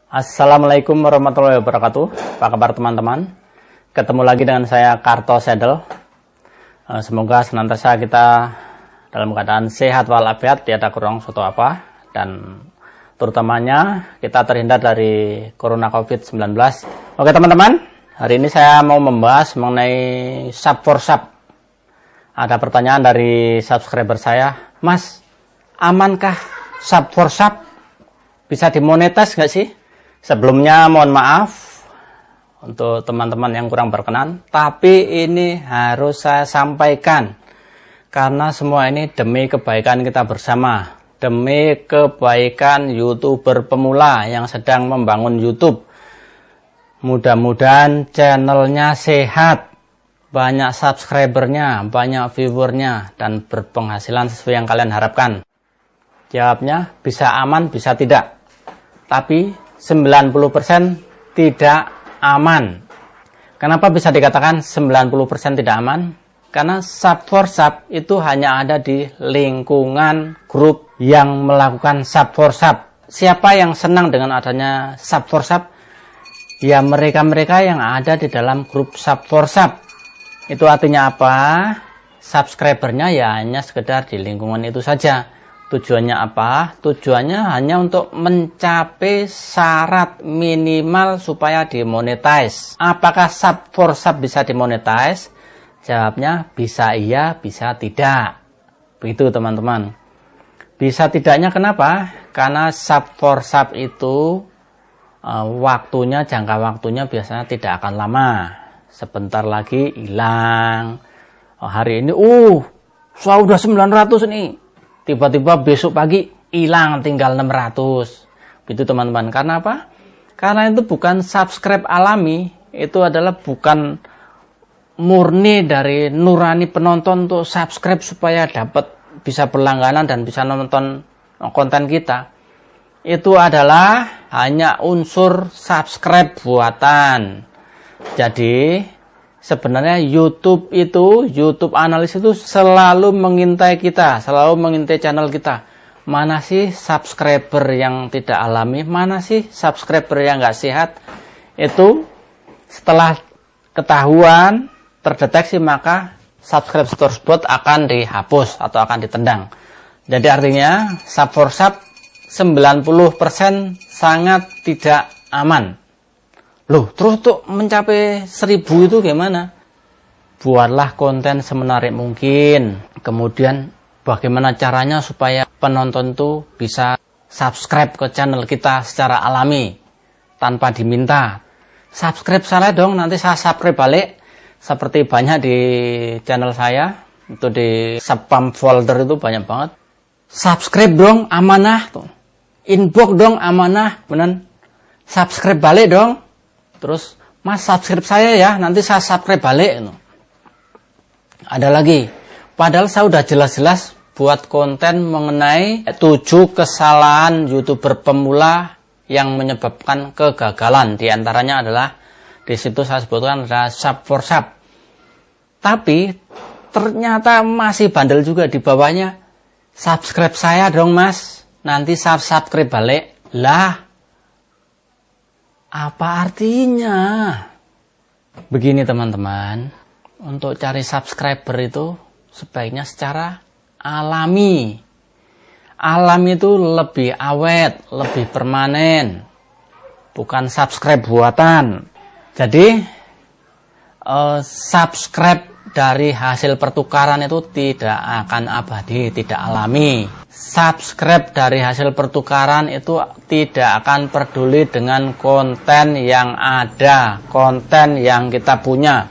Assalamualaikum warahmatullahi wabarakatuh. Apa kabar teman-teman? Ketemu lagi dengan saya Karto Sedel. Semoga senantiasa kita dalam keadaan sehat walafiat, tiada kurang suatu apa, dan terutamanya kita terhindar dari corona COVID-19. Oke teman-teman, hari ini saya mau membahas mengenai sub for sub. Ada pertanyaan dari subscriber saya, Mas, amankah sub for sub? Bisa dimonetize nggak sih? Sebelumnya mohon maaf untuk teman-teman yang kurang berkenan, tapi ini harus saya sampaikan karena semua ini demi kebaikan kita bersama, demi kebaikan YouTuber pemula yang sedang membangun YouTube. Mudah-mudahan channelnya sehat, banyak subscribernya, banyak viewernya, dan berpenghasilan sesuai yang kalian harapkan. Jawabnya bisa aman, bisa tidak, tapi 90% tidak aman. Kenapa bisa dikatakan 90% tidak aman? Karena sub for sub itu hanya ada di lingkungan grup yang melakukan sub for sub. Siapa yang senang dengan adanya sub for sub? Ya mereka-mereka yang ada di dalam grup sub for sub. Itu artinya apa? Subscribernya ya hanya sekedar di lingkungan itu saja. Tujuannya apa? Tujuannya hanya untuk mencapai syarat minimal supaya dimonetize. Apakah sub for sub bisa dimonetize? Jawabnya bisa iya, bisa tidak. Begitu teman-teman. Bisa tidaknya kenapa? Karena sub for sub itu jangka waktunya biasanya tidak akan lama. Sebentar lagi hilang. Hari ini saya udah 900 nih. Tiba-tiba besok pagi hilang, tinggal 600. Itu teman-teman. Karena apa? Karena itu bukan subscribe alami. Itu adalah bukan murni dari nurani penonton untuk subscribe supaya dapat bisa berlangganan dan bisa nonton konten kita. Itu adalah hanya unsur subscribe buatan. Jadi sebenarnya YouTube analis itu selalu mengintai kita, selalu mengintai channel kita. Mana sih subscriber yang tidak alami, mana sih subscriber yang nggak sehat. Itu setelah ketahuan, terdeteksi, maka subscribe tersebut akan dihapus atau akan ditendang. Jadi artinya sub for sub 90% sangat tidak aman. Loh, terus untuk mencapai 1000 itu gimana? Buatlah konten semenarik mungkin. Kemudian bagaimana caranya supaya penonton itu bisa subscribe ke channel kita secara alami tanpa diminta. Subscribe saya dong, nanti saya subscribe balik. Seperti banyak di channel saya, itu di spam folder itu banyak banget. Subscribe dong, amanah tuh. Inbox dong, amanah, bener. Subscribe balik dong. Terus, Mas subscribe saya ya, nanti saya subscribe balik. Ada lagi, padahal saya udah jelas-jelas buat konten mengenai 7 kesalahan YouTuber pemula yang menyebabkan kegagalan. Di antaranya adalah, di situ saya sebutkan adalah sub for sub. Tapi, ternyata masih bandel juga di bawahnya. Subscribe saya dong mas, nanti saya subscribe balik. Lah, apa artinya? Begini teman-teman, untuk cari subscriber itu sebaiknya secara alami. Alami itu lebih awet, lebih permanen, bukan subscribe buatan. Jadi subscribe dari hasil pertukaran itu tidak akan abadi, tidak alami. Subscribe dari hasil pertukaran itu tidak akan peduli dengan konten yang ada, konten yang kita punya.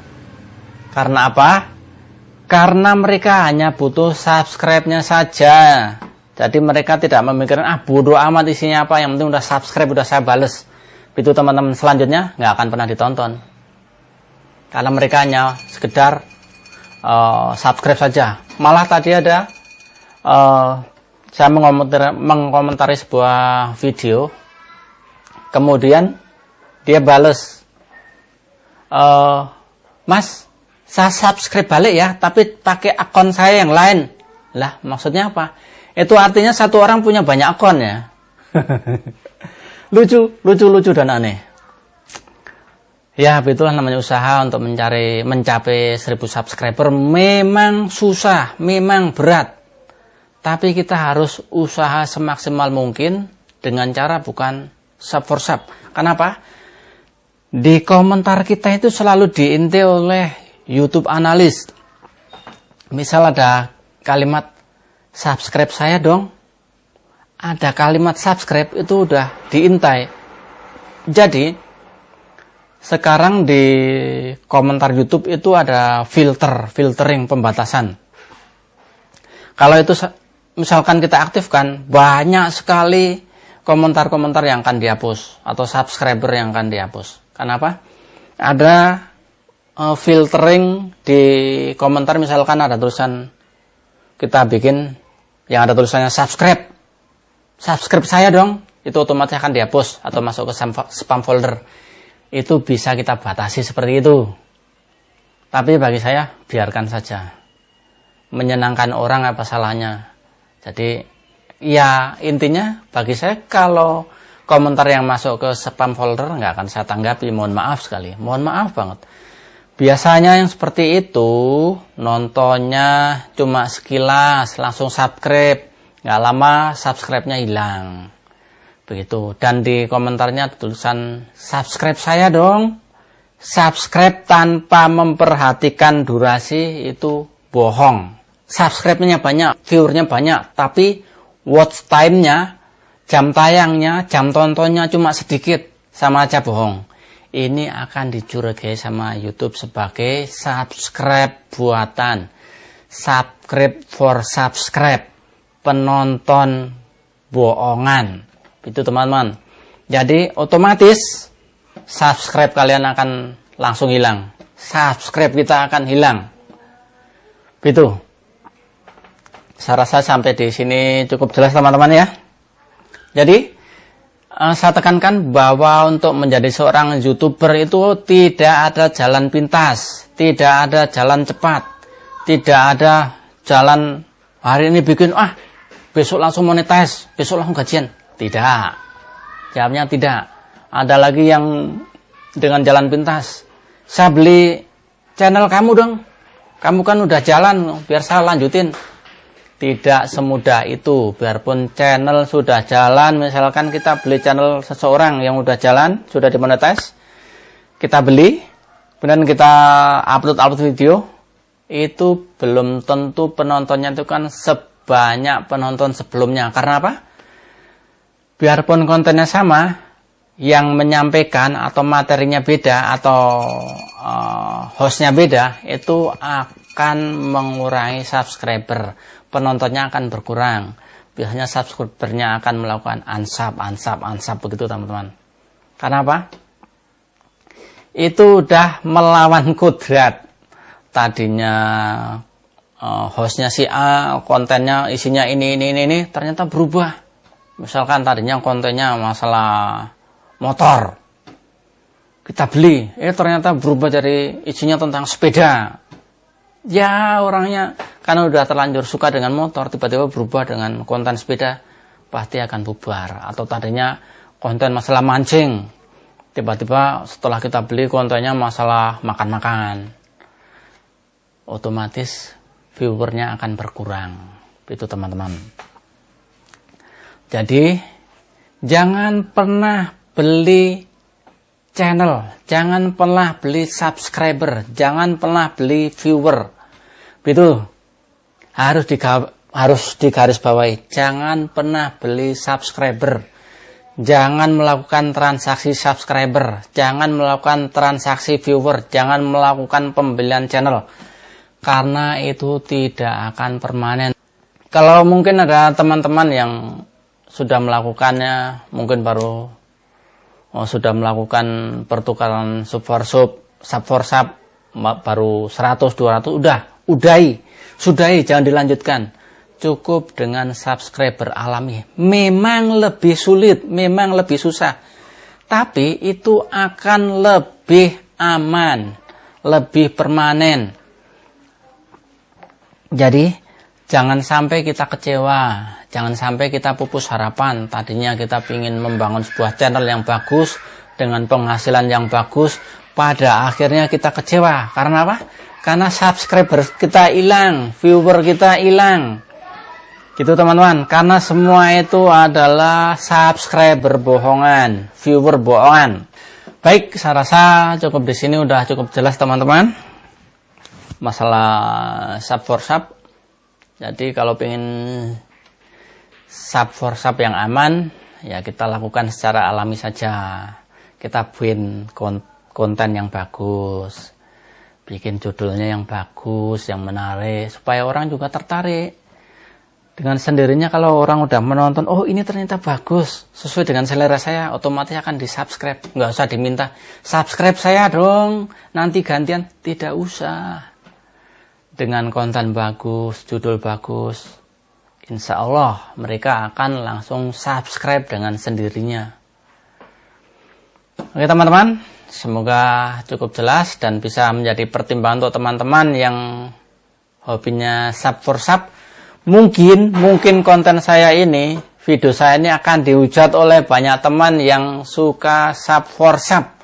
Karena apa? Karena mereka hanya butuh subscribe-nya saja. Jadi mereka tidak memikirkan, bodoh amat isinya apa, yang penting udah subscribe, udah saya bales. Itu teman-teman selanjutnya nggak akan pernah ditonton. Karena mereka hanya sekedar subscribe saja. Malah tadi ada saya mengomentari sebuah video, kemudian dia bales, Mas, saya subscribe balik ya, tapi pakai akun saya yang lain. Lah, maksudnya apa? Itu artinya satu orang punya banyak akun ya. lucu dan aneh. Ya, itulah namanya usaha untuk mencapai 1000 subscriber. Memang susah, memang berat. Tapi kita harus usaha semaksimal mungkin dengan cara bukan sub for sub. Kenapa? Di komentar kita itu selalu diinti oleh YouTube analis. Misal ada kalimat subscribe saya dong. Ada kalimat subscribe itu udah diintai. Jadi sekarang di komentar YouTube itu ada filtering pembatasan. Kalau itu misalkan kita aktifkan, banyak sekali komentar-komentar yang akan dihapus atau subscriber yang akan dihapus. Kenapa? Ada filtering di komentar, misalkan ada tulisan kita bikin yang ada tulisannya subscribe saya dong, itu otomatis akan dihapus atau masuk ke spam folder. Itu bisa kita batasi seperti itu. Tapi bagi saya biarkan saja. Menyenangkan orang apa salahnya. Jadi ya intinya bagi saya kalau komentar yang masuk ke spam folder nggak akan saya tanggapi. Mohon maaf sekali. Mohon maaf banget. Biasanya yang seperti itu nontonnya cuma sekilas langsung subscribe. Nggak lama subscribe-nya hilang. Begitu. Dan di komentarnya tulisan subscribe saya dong. Subscribe tanpa memperhatikan durasi itu bohong. Subscribe-nya banyak, viewer-nya banyak, tapi watch time-nya, jam tayangnya, jam tontonnya cuma sedikit, sama aja bohong. Ini akan dicurigai sama YouTube sebagai subscribe buatan. Subscribe for subscribe. Penonton bohongan. Itu teman-teman. Jadi otomatis subscribe kalian akan langsung hilang. Subscribe kita akan hilang. Gitu. Saya rasa sampai di sini cukup jelas teman-teman ya. Jadi saya tekankan bahwa untuk menjadi seorang YouTuber itu tidak ada jalan pintas, tidak ada jalan cepat, tidak ada jalan hari ini bikin besok langsung monetize, besok langsung gajian. Tidak. Jawabnya tidak. Ada lagi yang dengan jalan pintas. Saya beli channel kamu dong. Kamu kan udah jalan, biar saya lanjutin. Tidak semudah itu. Biarpun channel sudah jalan, misalkan kita beli channel seseorang yang udah jalan, sudah dimonetize, kita beli, kemudian kita upload video, itu belum tentu penontonnya itu kan sebanyak penonton sebelumnya. Karena apa? Biarpun kontennya sama, yang menyampaikan atau materinya beda atau hostnya beda, itu akan mengurangi subscriber. Penontonnya akan berkurang. Biasanya subscribernya akan melakukan unsub begitu teman-teman. Karena apa? Itu udah melawan kodrat. Tadinya hostnya si A, kontennya isinya ini, ternyata berubah. Misalkan tadinya kontennya masalah motor, kita beli, ternyata berubah dari isinya tentang sepeda. Ya orangnya karena udah terlanjur suka dengan motor, tiba-tiba berubah dengan konten sepeda, pasti akan bubar. Atau tadinya konten masalah mancing, tiba-tiba setelah kita beli kontennya masalah makan-makan, otomatis viewernya akan berkurang. Itu teman-teman. Jadi jangan pernah beli channel, jangan pernah beli subscriber, jangan pernah beli viewer. Itu harus digarisbawahi. Jangan pernah beli subscriber, jangan melakukan transaksi subscriber, jangan melakukan transaksi viewer, jangan melakukan pembelian channel, karena itu tidak akan permanen. Kalau mungkin ada teman-teman yang sudah melakukannya, mungkin baru sudah melakukan pertukaran sub for sub, baru 100-200, sudahi, jangan dilanjutkan. Cukup dengan subscriber alami. Memang lebih sulit, memang lebih susah, tapi itu akan lebih aman, lebih permanen. Jadi jangan sampai kita kecewa, Jangan sampai kita pupus harapan. Tadinya kita ingin membangun sebuah channel yang bagus dengan penghasilan yang bagus, pada akhirnya kita kecewa. Karena apa? Karena subscriber kita hilang, viewer kita hilang. Gitu teman-teman. Karena semua itu adalah subscriber bohongan, viewer bohongan. Baik, saya rasa cukup di sini udah cukup jelas teman-teman. Masalah sub for sub. Jadi kalau pengen sub for sub yang aman, ya kita lakukan secara alami saja. Kita bikin konten yang bagus, bikin judulnya yang bagus, yang menarik, supaya orang juga tertarik. Dengan sendirinya kalau orang udah menonton, oh ini ternyata bagus, sesuai dengan selera saya, otomatis akan di subscribe. Nggak usah diminta, subscribe saya dong, nanti gantian. Tidak usah. Dengan konten bagus, judul bagus, insya Allah mereka akan langsung subscribe dengan sendirinya. Oke teman-teman, semoga cukup jelas dan bisa menjadi pertimbangan untuk teman-teman yang hobinya sub for sub. Mungkin konten saya ini, video saya ini akan dihujat oleh banyak teman yang suka sub for sub,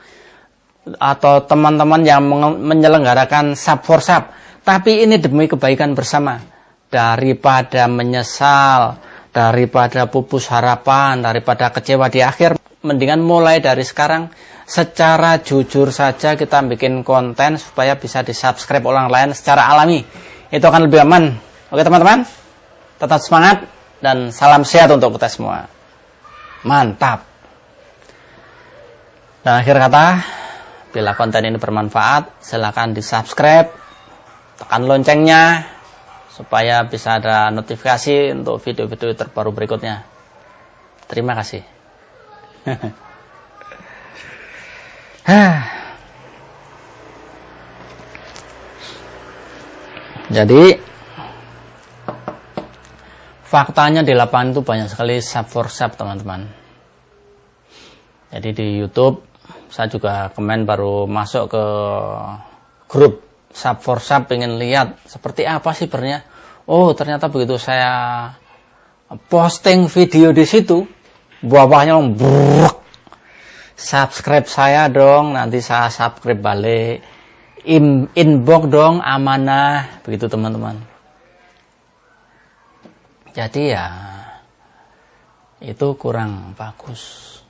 atau teman-teman yang menyelenggarakan sub for sub. Tapi ini demi kebaikan bersama. Daripada menyesal, daripada pupus harapan, daripada kecewa di akhir, mendingan mulai dari sekarang secara jujur saja kita bikin konten supaya bisa di-subscribe orang lain secara alami. Itu akan lebih aman. Oke teman-teman, tetap semangat dan salam sehat untuk kita semua. Mantap. Dan akhir kata, bila konten ini bermanfaat, silahkan di-subscribe, tekan loncengnya, supaya bisa ada notifikasi untuk video-video terbaru berikutnya. Terima kasih. Jadi faktanya di lapangan itu banyak sekali sub for sub teman-teman. Jadi di YouTube saya juga kemarin baru masuk ke grup sub for sub, pengen lihat seperti apa sih sebenarnya. Oh ternyata begitu saya posting video di situ, bawahnya brrrr, subscribe saya dong, nanti saya subscribe balik, inbox dong, amanah, begitu teman-teman. Jadi ya itu kurang bagus.